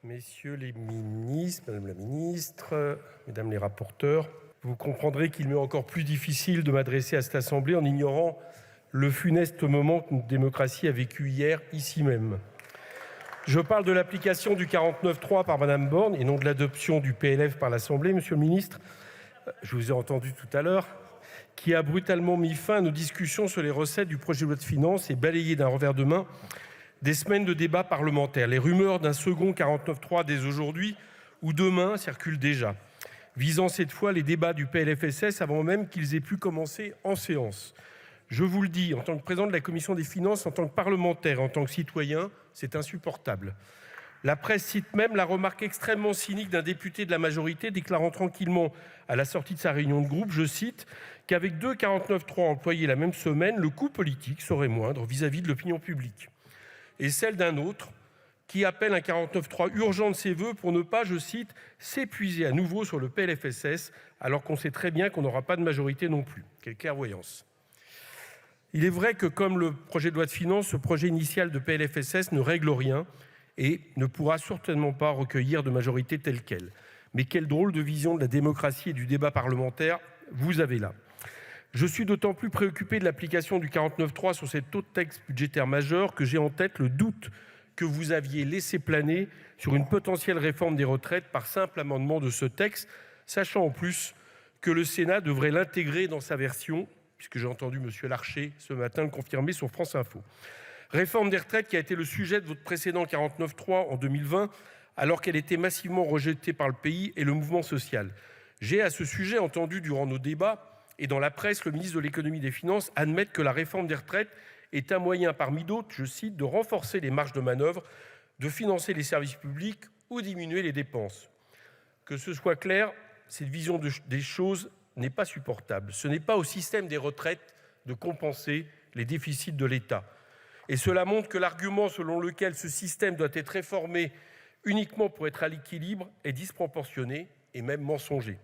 Messieurs les ministres, Madame la ministre, Mesdames les rapporteurs, vous comprendrez qu'il m'est encore plus difficile de m'adresser à cette Assemblée en ignorant le funeste moment que notre démocratie a vécu hier, ici même. Je parle de l'application du 49.3 par Madame Borne et non de l'adoption du PLF par l'Assemblée, Monsieur le Ministre. Je vous ai entendu tout à l'heure, qui a brutalement mis fin à nos discussions sur les recettes du projet de loi de finances et balayé d'un revers de main des semaines de débats parlementaires. Les rumeurs d'un second 49.3 dès aujourd'hui ou demain circulent déjà, visant cette fois les débats du PLFSS avant même qu'ils aient pu commencer en séance. Je vous le dis, en tant que président de la Commission des finances, en tant que parlementaire, en tant que citoyen, c'est insupportable. La presse cite même la remarque extrêmement cynique d'un député de la majorité déclarant tranquillement à la sortie de sa réunion de groupe, je cite, qu'avec 2 49.3 employés la même semaine, le coût politique serait moindre vis-à-vis de l'opinion publique. Et celle d'un autre qui appelle un 49.3 urgent de ses voeux pour ne pas, je cite, s'épuiser à nouveau sur le PLFSS, alors qu'on sait très bien qu'on n'aura pas de majorité non plus. Quelle clairvoyance. Il est vrai que comme le projet de loi de finances, ce projet initial de PLFSS ne règle rien et ne pourra certainement pas recueillir de majorité telle qu'elle. Mais quelle drôle de vision de la démocratie et du débat parlementaire vous avez là. Je suis d'autant plus préoccupé de l'application du 49.3 sur cet autre texte budgétaire majeur que j'ai en tête le doute que vous aviez laissé planer sur une potentielle réforme des retraites par simple amendement de ce texte, sachant en plus que le Sénat devrait l'intégrer dans sa version, puisque j'ai entendu M. Larcher ce matin le confirmer sur France Info. Réforme des retraites qui a été le sujet de votre précédent 49.3 en 2020, alors qu'elle était massivement rejetée par le pays et le mouvement social. J'ai à ce sujet entendu durant nos débats et dans la presse, le ministre de l'économie et des finances admettre que la réforme des retraites est un moyen parmi d'autres, je cite, de renforcer les marges de manœuvre, de financer les services publics ou diminuer les dépenses. Que ce soit clair, cette vision des choses n'est pas supportable. Ce n'est pas au système des retraites de compenser les déficits de l'État. Et cela montre que l'argument selon lequel ce système doit être réformé uniquement pour être à l'équilibre est disproportionné et même mensonger.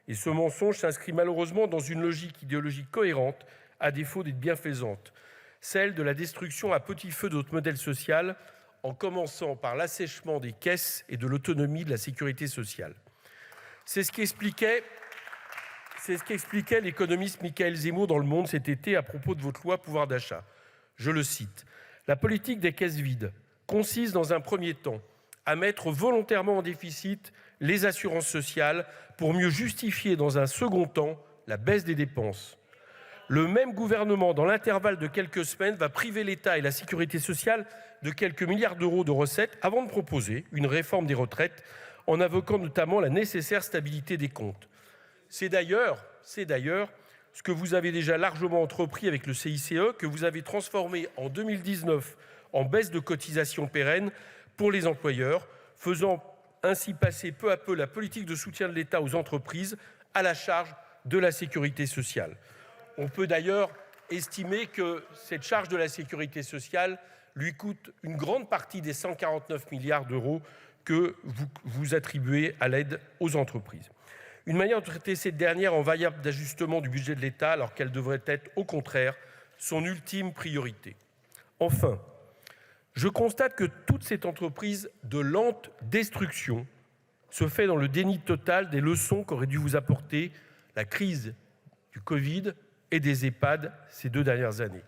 Et ce mensonge s'inscrit malheureusement dans une logique idéologique cohérente, à défaut d'être bienfaisante, celle de la destruction à petit feu de notre modèle social, en commençant par l'assèchement des caisses et de l'autonomie de la sécurité sociale. C'est ce qu'expliquait l'économiste Michaël Zemmour dans Le Monde cet été à propos de votre loi pouvoir d'achat. Je le cite, « La politique des caisses vides consiste dans un premier temps à mettre volontairement en déficit les assurances sociales pour mieux justifier dans un second temps la baisse des dépenses. Le même gouvernement, dans l'intervalle de quelques semaines, va priver l'État et la sécurité sociale de quelques milliards d'euros de recettes avant de proposer une réforme des retraites en invoquant notamment la nécessaire stabilité des comptes. C'est d'ailleurs ce que vous avez déjà largement entrepris avec le CICE, que vous avez transformé en 2019 en baisse de cotisation pérenne pour les employeurs, faisant ainsi passer peu à peu la politique de soutien de l'État aux entreprises à la charge de la sécurité sociale. On peut d'ailleurs estimer que cette charge de la sécurité sociale lui coûte une grande partie des 149 milliards d'euros que vous attribuez à l'aide aux entreprises. Une manière de traiter cette dernière en variable d'ajustement du budget de l'État alors qu'elle devrait être, au contraire, son ultime priorité. Enfin, je constate que toute cette entreprise de lente destruction se fait dans le déni total des leçons qu'aurait dû vous apporter la crise du Covid et des EHPAD ces 2 dernières années.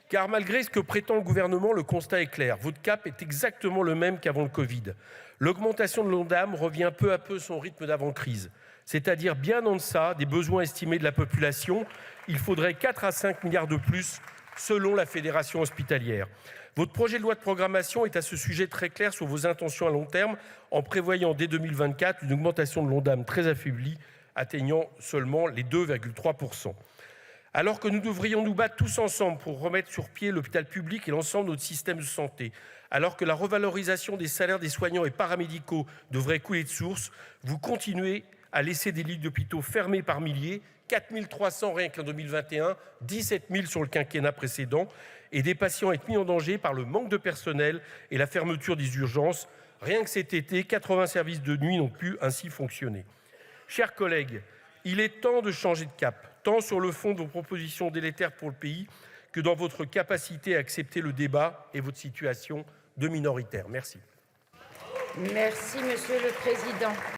Car malgré ce que prétend le gouvernement, le constat est clair. Votre cap est exactement le même qu'avant le Covid. L'augmentation de l'Ondam revient peu à peu son rythme d'avant-crise, c'est-à-dire bien en deçà des besoins estimés de la population. Il faudrait 4 à 5 milliards de plus selon la Fédération hospitalière. Votre projet de loi de programmation est à ce sujet très clair sur vos intentions à long terme, en prévoyant dès 2024 une augmentation de l'Ondam très affaiblie, atteignant seulement les 2,3%. Alors que nous devrions nous battre tous ensemble pour remettre sur pied l'hôpital public et l'ensemble de notre système de santé, alors que la revalorisation des salaires des soignants et paramédicaux devrait couler de source, vous continuez à laisser des lits d'hôpitaux fermés par milliers, 4 300 rien qu'en 2021, 17 000 sur le quinquennat précédent, et des patients être mis en danger par le manque de personnel et la fermeture des urgences. Rien que cet été, 80 services de nuit n'ont pu ainsi fonctionner. Chers collègues, il est temps de changer de cap, tant sur le fond de vos propositions délétères pour le pays que dans votre capacité à accepter le débat et votre situation de minoritaire. Merci. Merci, Monsieur le Président.